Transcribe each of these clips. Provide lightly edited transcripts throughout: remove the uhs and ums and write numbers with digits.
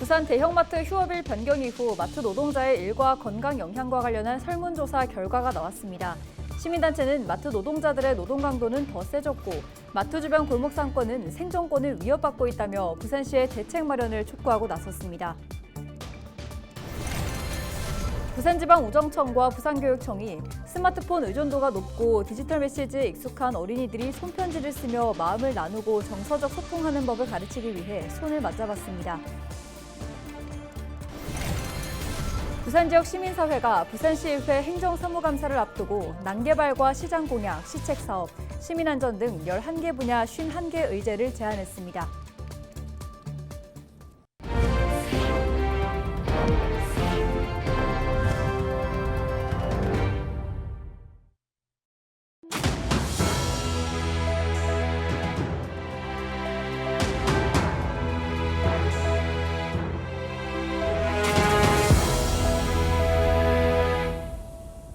부산 대형마트 휴업일 변경 이후 마트 노동자의 일과 건강 영향과 관련한 설문조사 결과가 나왔습니다. 시민단체는 마트 노동자들의 노동 강도는 더 세졌고 마트 주변 골목 상권은 생존권을 위협받고 있다며 부산시의 대책 마련을 촉구하고 나섰습니다. 부산지방우정청과 부산교육청이 스마트폰 의존도가 높고 디지털 메시지에 익숙한 어린이들이 손편지를 쓰며 마음을 나누고 정서적 소통하는 법을 가르치기 위해 손을 맞잡았습니다. 부산 지역 시민사회가 부산시의회 행정사무감사를 앞두고 난개발과 시장 공약, 시책 사업, 시민안전 등 11개 분야 51개 의제를 제안했습니다.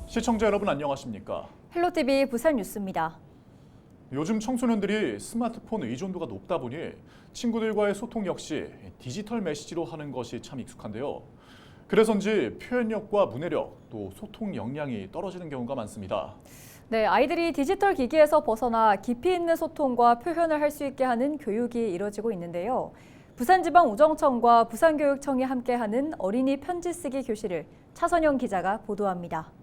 시청자 여러분 안녕하십니까? 헬로티비 부산 뉴스입니다. 요즘 청소년들이 스마트폰 의존도가 높다 보니 친구들과의 소통 역시 디지털 메시지로 하는 것이 참 익숙한데요. 그래서인지 표현력과 문해력, 또 소통 역량이 떨어지는 경우가 많습니다. 네, 아이들이 디지털 기기에서 벗어나 깊이 있는 소통과 표현을 할 수 있게 하는 교육이 이뤄지고 있는데요. 부산지방우정청과 부산교육청이 함께하는 어린이 편지 쓰기 교실을 차선영 기자가 보도합니다.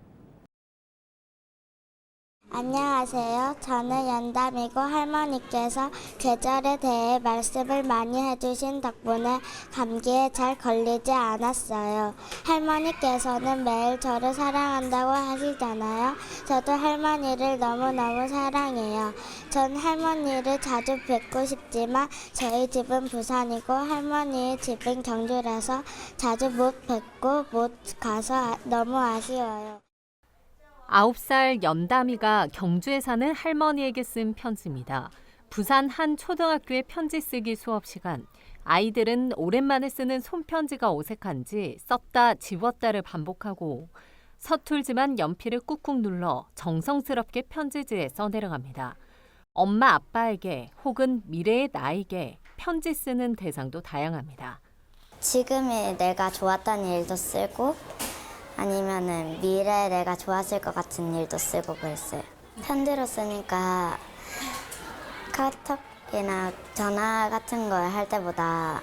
안녕하세요. 저는 연담이고 할머니께서 계절에 대해 말씀을 많이 해주신 덕분에 감기에 잘 걸리지 않았어요. 할머니께서는 매일 저를 사랑한다고 하시잖아요. 저도 할머니를 너무너무 사랑해요. 전 할머니를 자주 뵙고 싶지만 저희 집은 부산이고 할머니의 집은 경주라서 자주 못 뵙고 못 가서 너무 아쉬워요. 9살 연담이가 경주에 사는 할머니에게 쓴 편지입니다. 부산 한 초등학교의 편지 쓰기 수업 시간. 아이들은 오랜만에 쓰는 손편지가 어색한지 썼다 지웠다를 반복하고 서툴지만 연필을 꾹꾹 눌러 정성스럽게 편지지에 써내려갑니다. 엄마 아빠에게 혹은 미래의 나에게 편지 쓰는 대상도 다양합니다. 지금의 내가 좋았던 일도 쓰고 아니면은 미래에 내가 좋았을 것 같은 일도 쓰고 그랬어요. 편지로 쓰니까 카톡이나 전화 같은 걸 할 때보다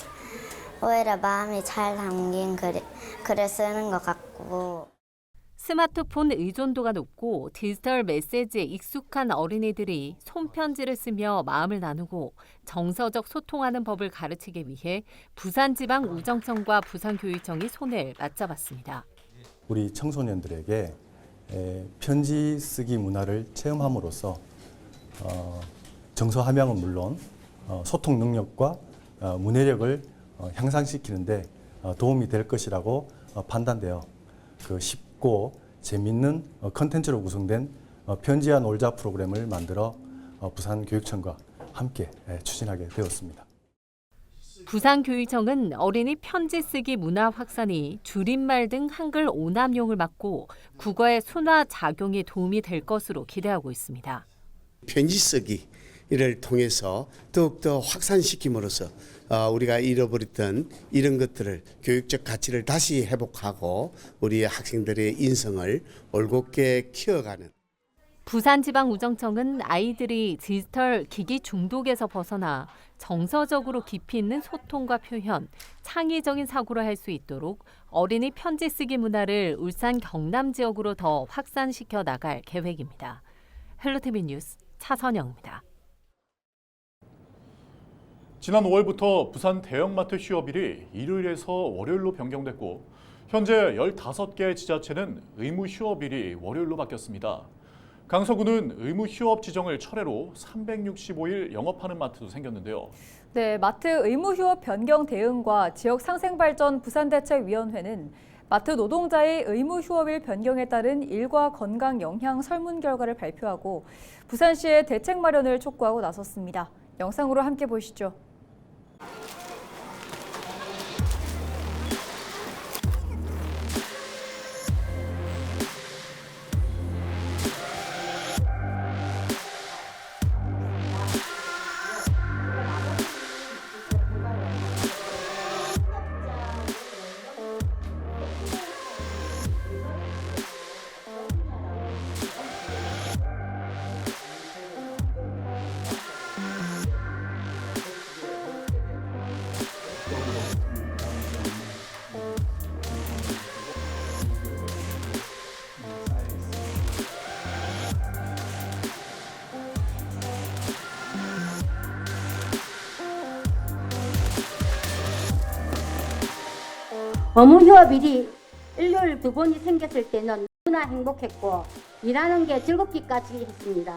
오히려 마음이 잘 담긴 글을 쓰는 것 같고. 스마트폰 의존도가 높고 디지털 메시지에 익숙한 어린이들이 손편지를 쓰며 마음을 나누고 정서적 소통하는 법을 가르치기 위해 부산지방우정청과 부산교육청이 손을 맞잡았습니다. 우리 청소년들에게 편지 쓰기 문화를 체험함으로써 정서 함양은 물론 소통 능력과 문해력을 향상시키는 데 도움이 될 것이라고 판단되어 쉽고 재미있는 컨텐츠로 구성된 편지와 놀자 프로그램을 만들어 부산교육청과 함께 추진하게 되었습니다. 부산교육청은 어린이 편지 쓰기 문화 확산이 줄임말 등 한글 오남용을 막고 국어의 순화 작용에 도움이 될 것으로 기대하고 있습니다. 편지 쓰기를 통해서 더욱더 확산시킴으로써 우리가 잃어버렸던 이런 것들을 교육적 가치를 다시 회복하고 우리 학생들의 인성을 올곧게 키워가는. 부산지방우정청은 아이들이 디지털 기기 중독에서 벗어나 정서적으로 깊이 있는 소통과 표현, 창의적인 사고를 할 수 있도록 어린이 편지 쓰기 문화를 울산 경남 지역으로 더 확산시켜 나갈 계획입니다. 헬로티비 뉴스 차선영입니다. 지난 5월부터 부산 대형마트 휴업일이 일요일에서 월요일로 변경됐고 현재 15개 지자체는 의무 휴업일이 월요일로 바뀌었습니다. 강서구는 의무 휴업 지정을 철회로 365일 영업하는 마트도 생겼는데요. 네, 마트 의무 휴업 변경 대응과 지역 상생 발전 부산대책위원회는 마트 노동자의 의무 휴업일 변경에 따른 일과 건강 영향 설문 결과를 발표하고 부산시의 대책 마련을 촉구하고 나섰습니다. 영상으로 함께 보시죠. 업무 휴업일이 일요일 2번이 생겼을 때는 너무나 행복했고 일하는 게 즐겁기까지 했습니다.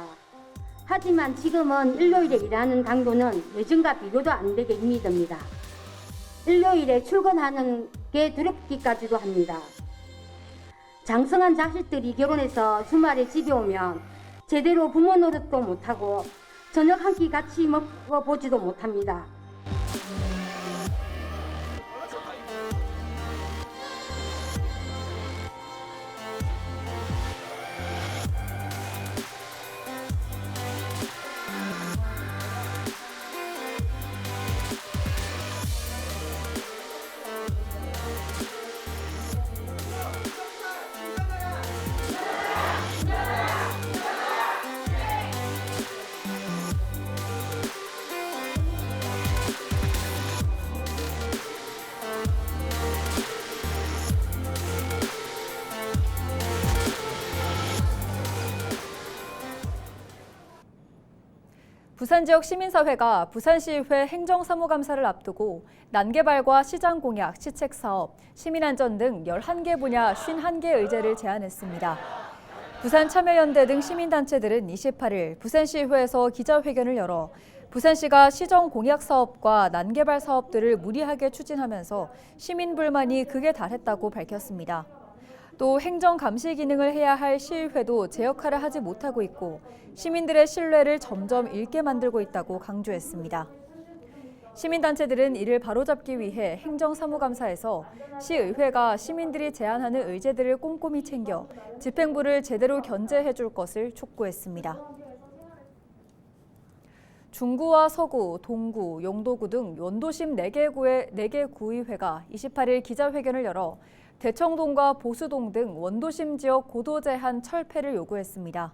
하지만 지금은 일요일에 일하는 강도는 예전과 비교도 안 되게 힘이 듭니다. 일요일에 출근하는 게 두렵기까지도 합니다. 장성한 자식들이 결혼해서 주말에 집에 오면 제대로 부모 노릇도 못하고 저녁 한 끼 같이 먹어보지도 못합니다. 부산 지역 시민사회가 부산시의회 행정사무감사를 앞두고 난개발과 시장 공약, 시책 사업, 시민안전 등 11개 분야 51개 의제를 제안했습니다. 부산 참여연대 등 시민단체들은 28일 부산시의회에서 기자회견을 열어 부산시가 시정 공약 사업과 난개발 사업들을 무리하게 추진하면서 시민 불만이 극에 달했다고 밝혔습니다. 또 행정 감시 기능을 해야 할 시의회도 제 역할을 하지 못하고 있고 시민들의 신뢰를 점점 잃게 만들고 있다고 강조했습니다. 시민단체들은 이를 바로잡기 위해 행정사무감사에서 시의회가 시민들이 제안하는 의제들을 꼼꼼히 챙겨 집행부를 제대로 견제해 줄 것을 촉구했습니다. 중구와 서구, 동구, 영도구 등 원도심 4개 구의회가 28일 기자회견을 열어 대청동과 보수동 등 원도심 지역 고도 제한 철폐를 요구했습니다.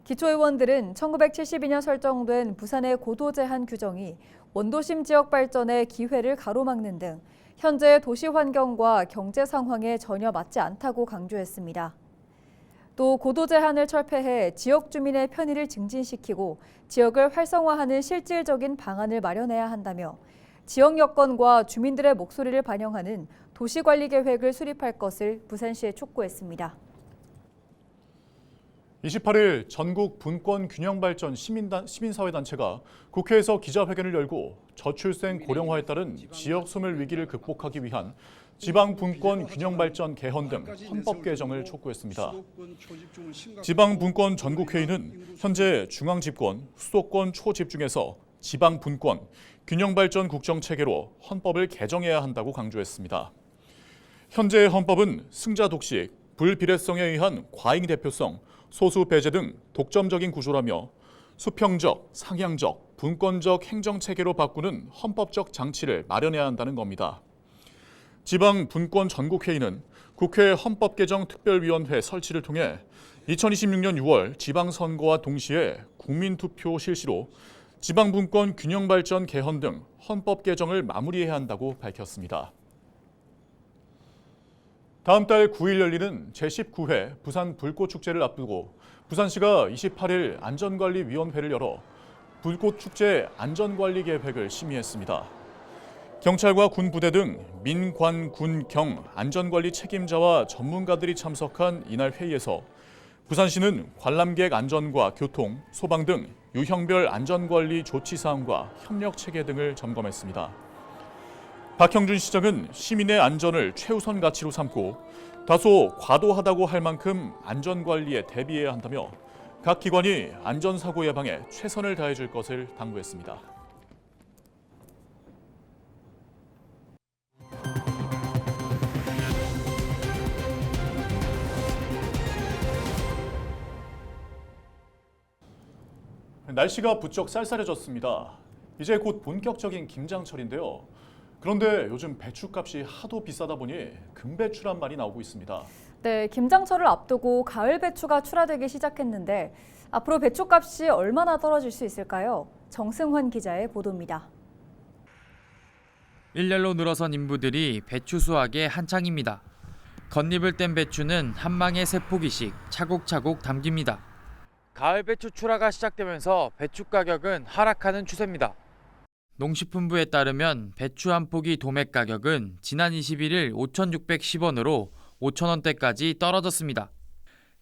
기초의원들은 1972년 설정된 부산의 고도 제한 규정이 원도심 지역 발전의 기회를 가로막는 등 현재 도시 환경과 경제 상황에 전혀 맞지 않다고 강조했습니다. 또 고도 제한을 철폐해 지역 주민의 편의를 증진시키고 지역을 활성화하는 실질적인 방안을 마련해야 한다며 지역 여건과 주민들의 목소리를 반영하는 도시관리 계획을 수립할 것을 부산시에 촉구했습니다. 28일 전국 분권균형발전 시민사회단체가 국회에서 기자회견을 열고 저출생 고령화에 따른 지역 소멸 위기를 극복하기 위한 지방분권균형발전 개헌 등 헌법 개정을 촉구했습니다. 지방분권 전국회의는 현재 중앙집권, 수도권 초집중에서 지방분권, 균형발전 국정체계로 헌법을 개정해야 한다고 강조했습니다. 현재의 헌법은 승자 독식, 불비례성에 의한 과잉 대표성, 소수 배제 등 독점적인 구조라며 수평적, 상향적, 분권적 행정체계로 바꾸는 헌법적 장치를 마련해야 한다는 겁니다. 지방분권 전국회의는 국회 헌법개정특별위원회 설치를 통해 2026년 6월 지방선거와 동시에 국민투표 실시로 지방분권 균형발전 개헌 등 헌법 개정을 마무리해야 한다고 밝혔습니다. 다음 달 9일 열리는 제19회 부산 불꽃축제를 앞두고 부산시가 28일 안전관리위원회를 열어 불꽃축제 안전관리 계획을 심의했습니다. 경찰과 군 부대 등 민, 관, 군, 경 안전관리 책임자와 전문가들이 참석한 이날 회의에서 부산시는 관람객 안전과 교통, 소방 등 유형별 안전관리 조치 사항과 협력 체계 등을 점검했습니다. 박형준 시장은 시민의 안전을 최우선 가치로 삼고 다소 과도하다고 할 만큼 안전관리에 대비해야 한다며 각 기관이 안전사고 예방에 최선을 다해줄 것을 당부했습니다. 날씨가 부쩍 쌀쌀해졌습니다. 이제 곧 본격적인 김장철인데요. 그런데 요즘 배추값이 하도 비싸다 보니 금배추란 말이 나오고 있습니다. 네, 김장철을 앞두고 가을 배추가 출하되기 시작했는데 앞으로 배추값이 얼마나 떨어질 수 있을까요? 정승환 기자의 보도입니다. 일렬로 늘어선 인부들이 배추 수확에 한창입니다. 겉잎을 뗀 배추는 한 방에 3포기씩 차곡차곡 담깁니다. 가을 배추 출하가 시작되면서 배추 가격은 하락하는 추세입니다. 농식품부에 따르면 배추 한 포기 도매 가격은 지난 21일 5,610원으로 5,000원대까지 떨어졌습니다.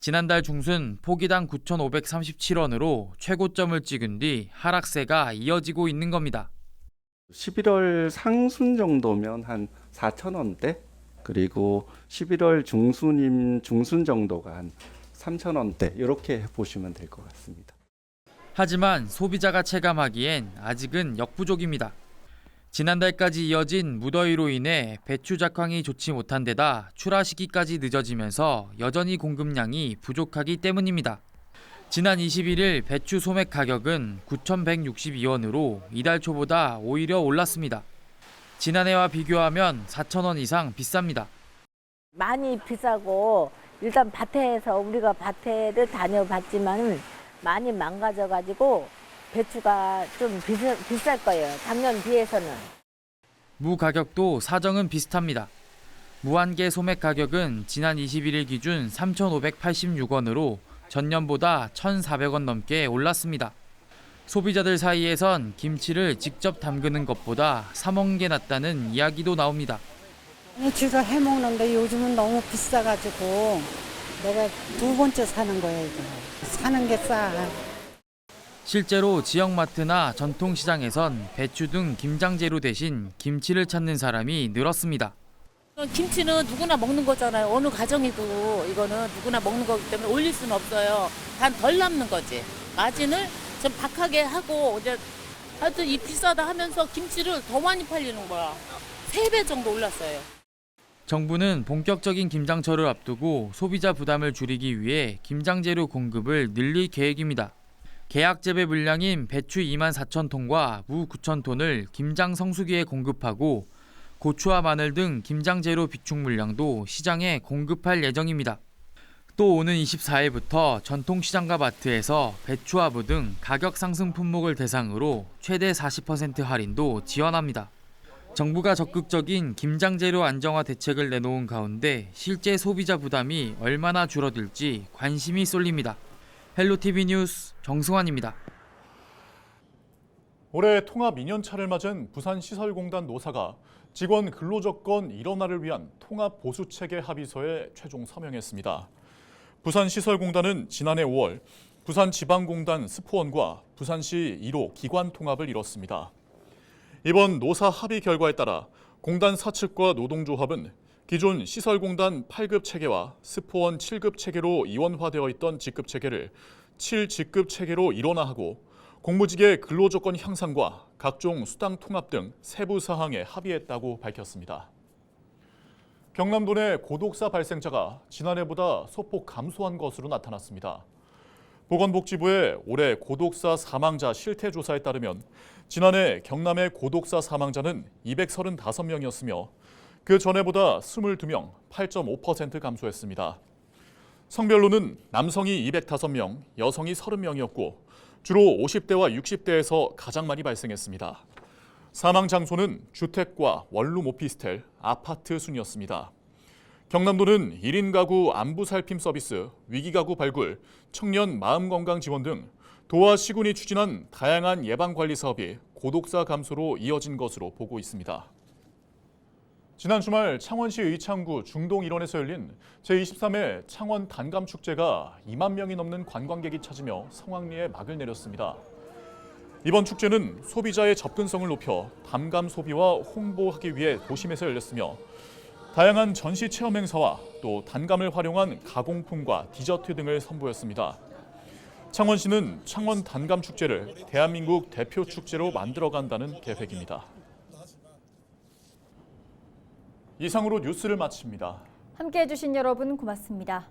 지난달 중순 포기당 9,537원으로 최고점을 찍은 뒤 하락세가 이어지고 있는 겁니다. 11월 상순 정도면 한 4,000원대, 그리고 11월 중순 정도가 한 3,000원대 이렇게 보시면 될 것 같습니다. 하지만 소비자가 체감하기엔 아직은 역부족입니다. 지난달까지 이어진 무더위로 인해 배추 작황이 좋지 못한 데다 출하 시기까지 늦어지면서 여전히 공급량이 부족하기 때문입니다. 지난 21일 배추 소매 가격은 9,162원으로 이달 초보다 오히려 올랐습니다. 지난해와 비교하면 4,000원 이상 비쌉니다. 많이 비싸고 일단 밭에서 우리가 밭에를 다녀봤지만 많이 망가져가지고 배추가 좀 비쌀 거예요. 작년 비해서는. 무 가격도 사정은 비슷합니다. 무 한 개 소매 가격은 지난 21일 기준 3,586원으로 전년보다 1,400원 넘게 올랐습니다. 소비자들 사이에선 김치를 직접 담그는 것보다 사 먹는 게 낫다는 이야기도 나옵니다. 집에서 해먹는데 요즘은 너무 비싸가지고 내가 두 번째 사는 거야 이거. 사는 게 싸. 실제로 지역마트나 전통시장에선 배추 등 김장재료 대신 김치를 찾는 사람이 늘었습니다. 김치는 누구나 먹는 거잖아요. 어느 가정이고 이거는 누구나 먹는 거기 때문에 올릴 수는 없어요. 단 덜 남는 거지. 마진을 좀 박하게 하고 이제 하여튼 이 비싸다 하면서 김치를 더 많이 팔리는 거야. 3배 정도 올랐어요. 정부는 본격적인 김장철을 앞두고 소비자 부담을 줄이기 위해 김장재료 공급을 늘릴 계획입니다. 계약 재배 물량인 배추 24,000톤과 무 9,000톤을 김장 성수기에 공급하고 고추와 마늘 등 김장재료 비축 물량도 시장에 공급할 예정입니다. 또 오는 24일부터 전통시장과 마트에서 배추와 무 등 가격 상승 품목을 대상으로 최대 40% 할인도 지원합니다. 정부가 적극적인 김장재료 안정화 대책을 내놓은 가운데 실제 소비자 부담이 얼마나 줄어들지 관심이 쏠립니다. 헬로티비 뉴스 정승환입니다. 올해 통합 2년차를 맞은 부산시설공단 노사가 직원 근로조건 일원화를 위한 통합 보수체계 합의서에 최종 서명했습니다. 부산시설공단은 지난해 5월 부산지방공단 스포원과 부산시 1호 기관 통합을 이뤘습니다. 이번 노사 합의 결과에 따라 공단 사측과 노동조합은 기존 시설공단 8급 체계와 스포원 7급 체계로 이원화되어 있던 직급 체계를 7직급 체계로 일원화하고 공무직의 근로조건 향상과 각종 수당 통합 등 세부 사항에 합의했다고 밝혔습니다. 경남도 내 고독사 발생자가 지난해보다 소폭 감소한 것으로 나타났습니다. 보건복지부의 올해 고독사 사망자 실태조사에 따르면 지난해 경남의 고독사 사망자는 235명이었으며 그 전해보다 22명, 8.5% 감소했습니다. 성별로는 남성이 205명, 여성이 30명이었고 주로 50대와 60대에서 가장 많이 발생했습니다. 사망 장소는 주택과 원룸 오피스텔, 아파트 순이었습니다. 경남도는 1인 가구 안부 살핌 서비스, 위기가구 발굴, 청년 마음건강 지원 등 도와 시군이 추진한 다양한 예방관리 사업이 고독사 감소로 이어진 것으로 보고 있습니다. 지난 주말 창원시 의창구 중동 일원에서 열린 제23회 창원 단감축제가 2만 명이 넘는 관광객이 찾으며 성황리에 막을 내렸습니다. 이번 축제는 소비자의 접근성을 높여 단감 소비와 홍보하기 위해 도심에서 열렸으며 다양한 전시 체험 행사와 또 단감을 활용한 가공품과 디저트 등을 선보였습니다. 창원시는 창원 단감축제를 대한민국 대표 축제로 만들어간다는 계획입니다. 이상으로 뉴스를 마칩니다. 함께해 주신 여러분 고맙습니다.